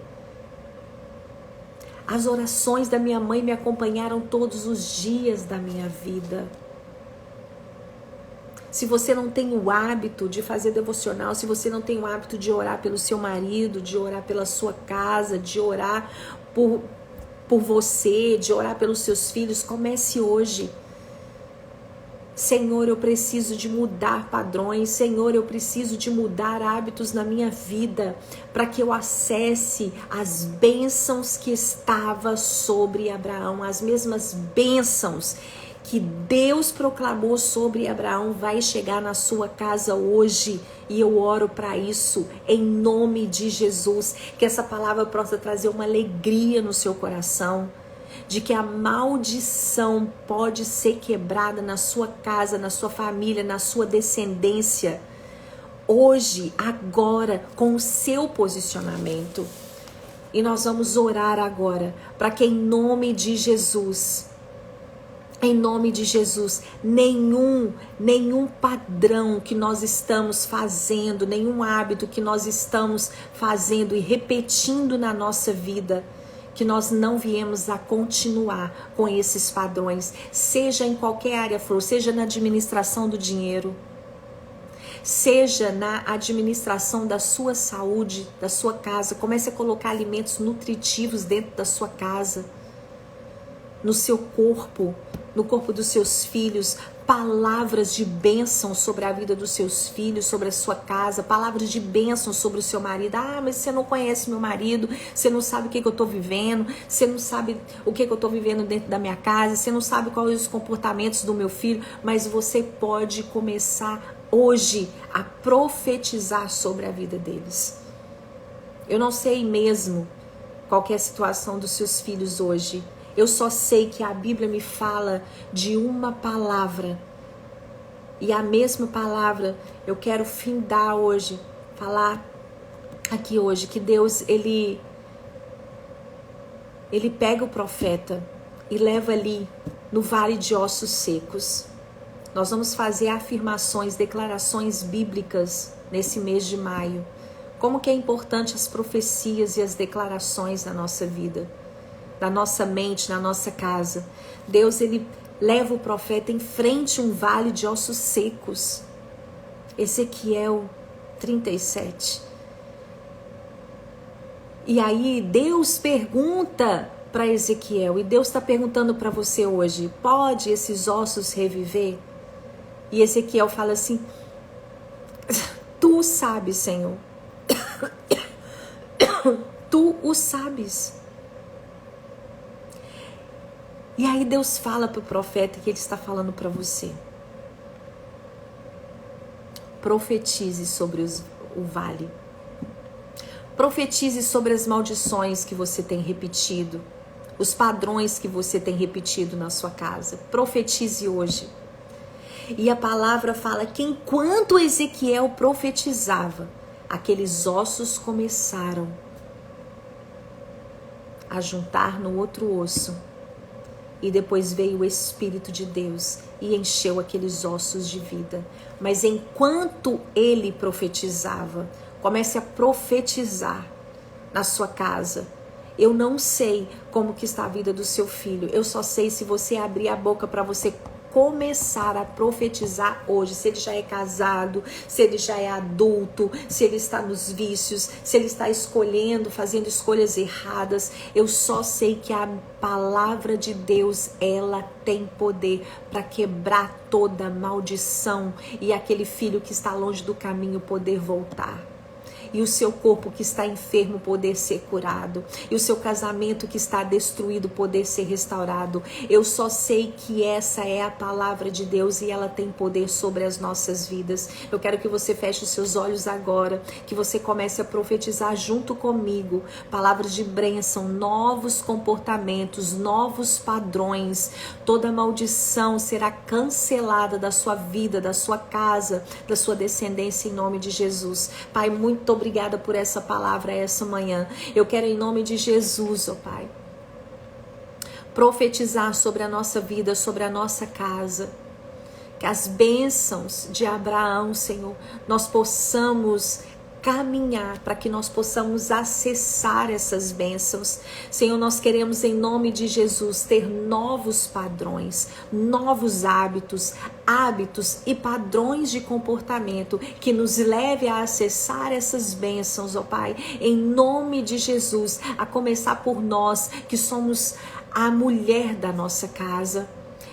As orações da minha mãe me acompanharam todos os dias da minha vida. Se você não tem o hábito de fazer devocional, se você não tem o hábito de orar pelo seu marido, de orar pela sua casa, de orar por você, de orar pelos seus filhos, comece hoje. Senhor, eu preciso de mudar padrões. Senhor, eu preciso de mudar hábitos na minha vida para que eu acesse as bênçãos que estava sobre Abraão, as mesmas bênçãos que Deus proclamou sobre Abraão vai chegar na sua casa hoje, e eu oro para isso em nome de Jesus, que essa palavra possa trazer uma alegria no seu coração, de que a maldição pode ser quebrada na sua casa, na sua família, na sua descendência, hoje, agora, com o seu posicionamento. E nós vamos orar agora para que em nome de Jesus Em nome de Jesus, nenhum padrão que nós estamos fazendo, nenhum hábito que nós estamos fazendo e repetindo na nossa vida, que nós não viemos a continuar com esses padrões, seja em qualquer área for, seja na administração do dinheiro, seja na administração da sua saúde, da sua casa. Comece a colocar alimentos nutritivos dentro da sua casa, no seu corpo, no corpo dos seus filhos, palavras de bênção sobre a vida dos seus filhos, sobre a sua casa, palavras de bênção sobre o seu marido. Ah, mas você não conhece meu marido, você não sabe o que eu estou vivendo, você não sabe o que eu estou vivendo dentro da minha casa, você não sabe quais os comportamentos do meu filho, mas você pode começar hoje a profetizar sobre a vida deles. Eu não sei mesmo qual que é a situação dos seus filhos hoje. Eu só sei que a Bíblia me fala de uma palavra. E a mesma palavra eu quero findar hoje, falar aqui hoje, que Deus, ele pega o profeta e leva ali no vale de ossos secos. Nós vamos fazer afirmações, declarações bíblicas nesse mês de maio. Como que é importante as profecias e as declarações na nossa vida, na nossa mente, na nossa casa. Deus, ele leva o profeta em frente a um vale de ossos secos. Ezequiel 37. E aí Deus pergunta para Ezequiel, e Deus está perguntando para você hoje, pode esses ossos reviver? E Ezequiel fala assim, tu sabes, Senhor. Tu o sabes. E aí Deus fala para o profeta que ele está falando para você. Profetize sobre o vale. Profetize sobre as maldições que você tem repetido. Os padrões que você tem repetido na sua casa. Profetize hoje. E a palavra fala que enquanto Ezequiel profetizava, aqueles ossos começaram a juntar no outro osso. E depois veio o Espírito de Deus e encheu aqueles ossos de vida. Mas enquanto ele profetizava, comece a profetizar na sua casa. Eu não sei como que está a vida do seu filho. Eu só sei se você abrir a boca para você começar a profetizar hoje, se ele já é casado, se ele já é adulto, se ele está nos vícios, se ele está escolhendo, fazendo escolhas erradas. Eu só sei que a palavra de Deus, ela tem poder para quebrar toda maldição e aquele filho que está longe do caminho poder voltar. E o seu corpo que está enfermo poder ser curado. E o seu casamento que está destruído poder ser restaurado. Eu só sei que essa é a palavra de Deus e ela tem poder sobre as nossas vidas. Eu quero que você feche os seus olhos agora, que você comece a profetizar junto comigo. Palavras de bênção, novos comportamentos, novos padrões. Toda maldição será cancelada da sua vida, da sua casa, da sua descendência em nome de Jesus. Pai, muito obrigada por essa palavra essa manhã. Eu quero em nome de Jesus, ó Pai, profetizar sobre a nossa vida, sobre a nossa casa. Que as bênçãos de Abraão, Senhor, nós possamos caminhar para que nós possamos acessar essas bênçãos. Senhor, nós queremos em nome de Jesus ter novos padrões, novos hábitos e padrões de comportamento que nos leve a acessar essas bênçãos, ó Pai, em nome de Jesus, a começar por nós que somos a mulher da nossa casa,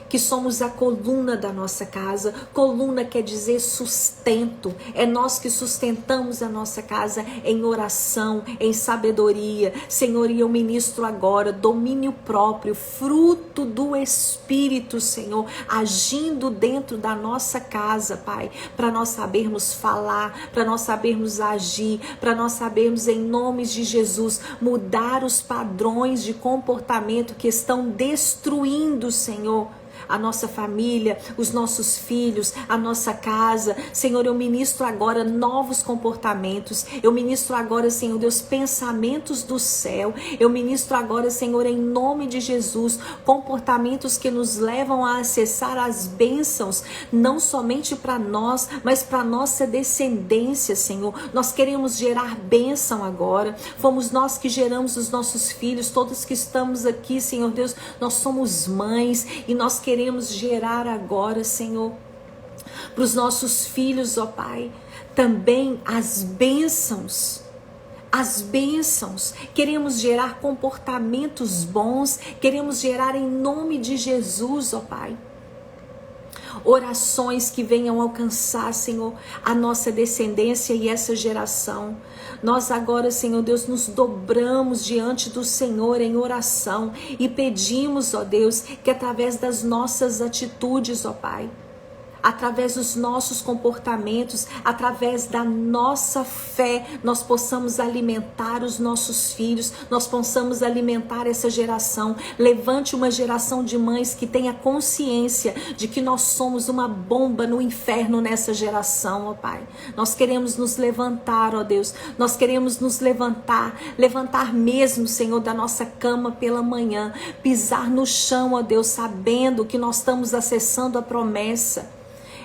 que somos a coluna da nossa casa. Coluna quer dizer sustento. É nós que sustentamos a nossa casa em oração, em sabedoria. Senhor, e eu ministro agora domínio próprio, fruto do Espírito, Senhor, agindo dentro da nossa casa, Pai, para nós sabermos falar, para nós sabermos agir, para nós sabermos, em nome de Jesus, mudar os padrões de comportamento que estão destruindo, Senhor, a nossa família, os nossos filhos, a nossa casa. Senhor, eu ministro agora novos comportamentos. Eu ministro agora, Senhor Deus, pensamentos do céu. Eu ministro agora, Senhor, em nome de Jesus, comportamentos que nos levam a acessar as bênçãos, não somente para nós, mas para nossa descendência, Senhor. Nós queremos gerar bênção agora. Fomos nós que geramos os nossos filhos, todos que estamos aqui, Senhor Deus, nós somos mães e nós queremos gerar agora, Senhor, para os nossos filhos, ó Pai, também as bênçãos. As bênçãos, queremos gerar comportamentos bons, queremos gerar em nome de Jesus, ó Pai, orações que venham alcançar, Senhor, a nossa descendência e essa geração. Nós agora, Senhor Deus, nos dobramos diante do Senhor em oração e pedimos, ó Deus, que através das nossas atitudes, ó Pai, através dos nossos comportamentos, através da nossa fé, nós possamos alimentar os nossos filhos, nós possamos alimentar essa geração. Levante uma geração de mães que tenha consciência de que nós somos uma bomba no inferno nessa geração, ó Pai. Nós queremos nos levantar, ó Deus, nós queremos nos levantar mesmo, Senhor, da nossa cama pela manhã, pisar no chão, ó Deus, sabendo que nós estamos acessando a promessa.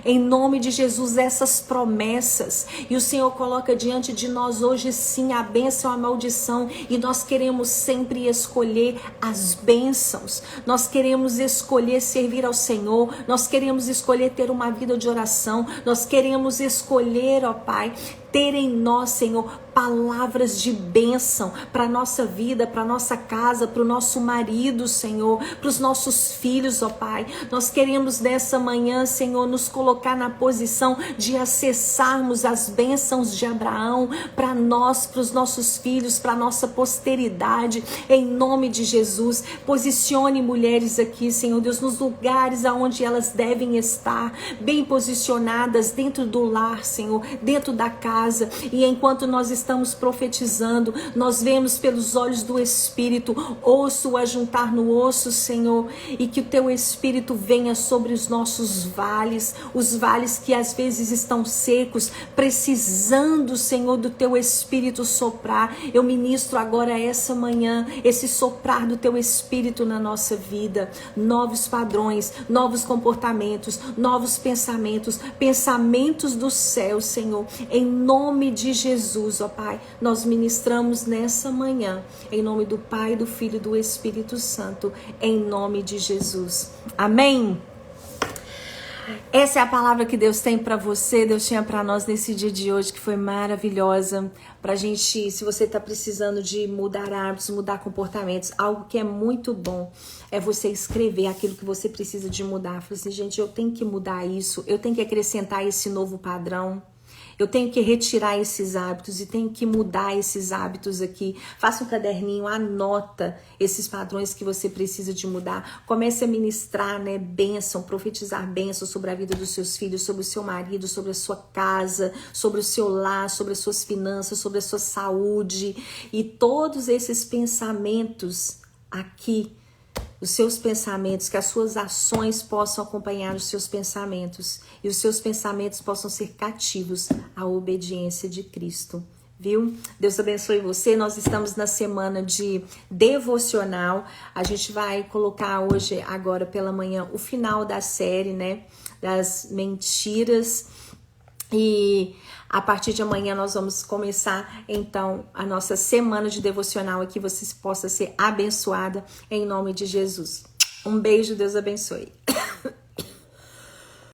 Em nome de Jesus, essas promessas. E o Senhor coloca diante de nós hoje sim a bênção, a maldição. E nós queremos sempre escolher as bênçãos. Nós queremos escolher servir ao Senhor. Nós queremos escolher ter uma vida de oração. Nós queremos escolher, ó Pai, ter em nós, Senhor, palavras de bênção para a nossa vida, para a nossa casa, para o nosso marido, Senhor, para os nossos filhos, ó Pai. Nós queremos nessa manhã, Senhor, nos colocar na posição de acessarmos as bênçãos de Abraão para nós, para os nossos filhos, para a nossa posteridade, em nome de Jesus. Posicione mulheres aqui, Senhor Deus, nos lugares aonde elas devem estar, bem posicionadas dentro do lar, Senhor, dentro da casa. E enquanto nós estamos profetizando, nós vemos pelos olhos do Espírito osso a juntar no osso, Senhor, e que o teu Espírito venha sobre os nossos vales, os vales que às vezes estão secos, precisando, Senhor, do teu Espírito soprar. Eu ministro agora essa manhã esse soprar do teu Espírito na nossa vida, novos padrões, novos comportamentos, novos pensamentos, pensamentos do céu, Senhor, em nome de Jesus, ó Pai, nós ministramos nessa manhã, em nome do Pai, do Filho e do Espírito Santo, em nome de Jesus. Amém? Essa é a palavra que Deus tem para você, Deus tinha para nós nesse dia de hoje, que foi maravilhosa. Pra gente, se você tá precisando de mudar hábitos, mudar comportamentos, algo que é muito bom é você escrever aquilo que você precisa de mudar. Fala assim, gente, eu tenho que mudar isso, eu tenho que acrescentar esse novo padrão. Eu tenho que retirar esses hábitos e tenho que mudar esses hábitos aqui. Faça um caderninho, anota esses padrões que você precisa de mudar. Comece a ministrar, né, bênção, profetizar bênção sobre a vida dos seus filhos, sobre o seu marido, sobre a sua casa, sobre o seu lar, sobre as suas finanças, sobre a sua saúde. E todos esses pensamentos aqui, os seus pensamentos, que as suas ações possam acompanhar os seus pensamentos e os seus pensamentos possam ser cativos à obediência de Cristo, viu? Deus abençoe você. Nós estamos na semana de devocional. A gente vai colocar hoje, agora pela manhã, o final da série, né, das mentiras. E a partir de amanhã nós vamos começar então a nossa semana de devocional aqui, você possa ser abençoada em nome de Jesus. Um beijo, Deus abençoe.